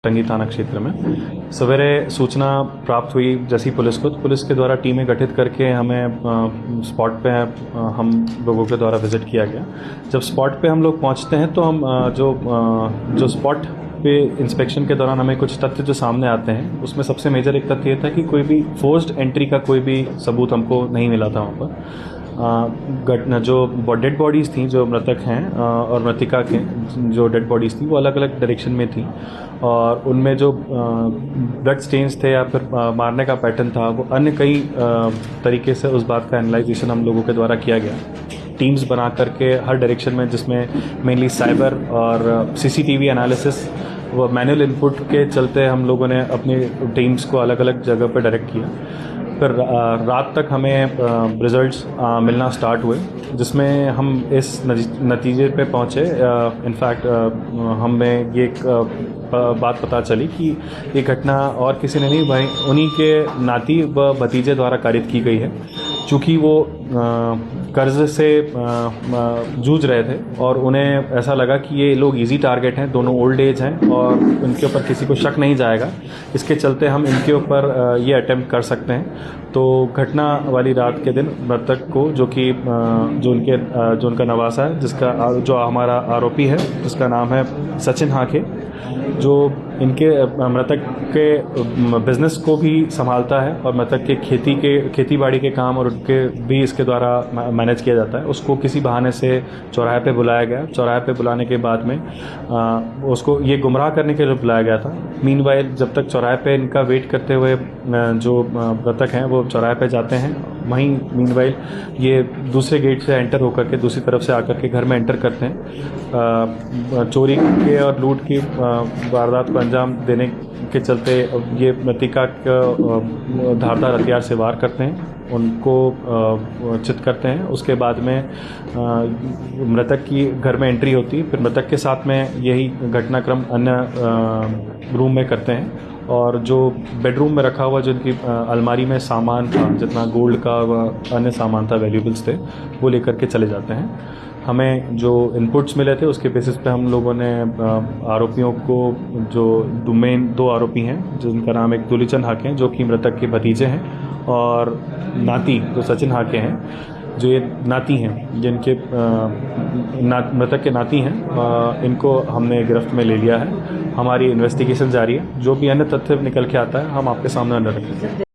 टंगी थाना क्षेत्र में। सवेरे सूचना प्राप्त हुई जैसी पुलिस को, तो पुलिस के द्वारा टीमें गठित करके हमें स्पॉट पे हम लोगों के द्वारा विजिट किया गया। जब स्पॉट पे हम लोग पहुंचते हैं तो हम जो स्पॉट पे इंस्पेक्शन के दौरान हमें कुछ तथ्य जो सामने आते हैं, उसमें सबसे मेजर एक तथ्य ये था कि कोई भी फोर्स्ड एंट्री का कोई भी सबूत हमको नहीं मिला था वहाँ पर। जो डेड बॉडीज़ थी, जो मृतक हैं और मृतिका के जो डेड बॉडीज़ थी, वो अलग अलग डायरेक्शन में थी और उनमें जो ब्लड स्टेन्स थे या फिर मारने का पैटर्न था, वो अन्य कई तरीके से उस बात का एनालाइजेशन हम लोगों के द्वारा किया गया। टीम्स बना करके हर डायरेक्शन में, जिसमें मेनली साइबर और सीसीटीवी एनालिसिस व मैनुअल इनपुट के चलते हम लोगों ने अपनी टीम्स को अलग अलग जगह पर डायरेक्ट किया। फिर रात तक हमें रिजल्ट्स मिलना स्टार्ट हुए, जिसमें हम इस नतीजे पे पहुँचे। इनफैक्ट हमें ये बात पता चली कि ये घटना और किसी ने नहीं, भाई उन्हीं के नाती व भतीजे द्वारा कारित की गई है। चूँकि वो कर्ज से जूझ रहे थे और उन्हें ऐसा लगा कि ये लोग इजी टारगेट हैं, दोनों ओल्ड एज हैं और इनके ऊपर किसी को शक नहीं जाएगा, इसके चलते हम इनके ऊपर ये अटेम्प्ट कर सकते हैं। तो घटना वाली रात के दिन मृतक को, जो उनका नवासा है, जो हमारा आरोपी है, जिसका नाम है सचिन हाके, जो इनके मृतक के बिजनेस को भी संभालता है और मृतक के खेती बाड़ी के काम और उनके भी इसके द्वारा मैनेज किया जाता है, उसको किसी बहाने से चौराहे पे बुलाया गया। चौराहे पे बुलाने के बाद में उसको ये गुमराह करने के लिए बुलाया गया था। मीनवाइल जब तक चौराहे पे इनका वेट करते हुए जो मृतक हैं वो चौराहे पे जाते हैं, वहीं मीनवाइल ये दूसरे गेट से एंटर होकर के दूसरी तरफ से आकर के घर में एंटर करते हैं। चोरी के और लूट की वारदात को अंजाम देने के चलते ये मृतिका का धारदार हथियार से वार करते हैं, उनको चित करते हैं। उसके बाद में मृतक की घर में एंट्री होती है। फिर मृतक के साथ में यही घटनाक्रम अन्य रूम में करते हैं और जो बेडरूम में रखा हुआ, जो इनकी अलमारी में सामान था, जितना गोल्ड का व अन्य सामान था, वैल्यूबल्स थे, वो लेकर के चले जाते हैं। हमें जो इनपुट्स मिले थे उसके बेसिस पे हम लोगों ने आरोपियों को, जो मेन दो आरोपी हैं, जिनका नाम एक दुलीचंद हाके हैं, जो कि मृतक के भतीजे हैं, और नाती जो सचिन हाके हैं, जो ये नाती हैं, जिनके मृतक के नाती हैं, इनको हमने गिरफ्त में ले लिया है। हमारी इन्वेस्टिगेशन जारी है। जो भी अन्य तथ्य निकल के आता है हम आपके सामने रखेंगे।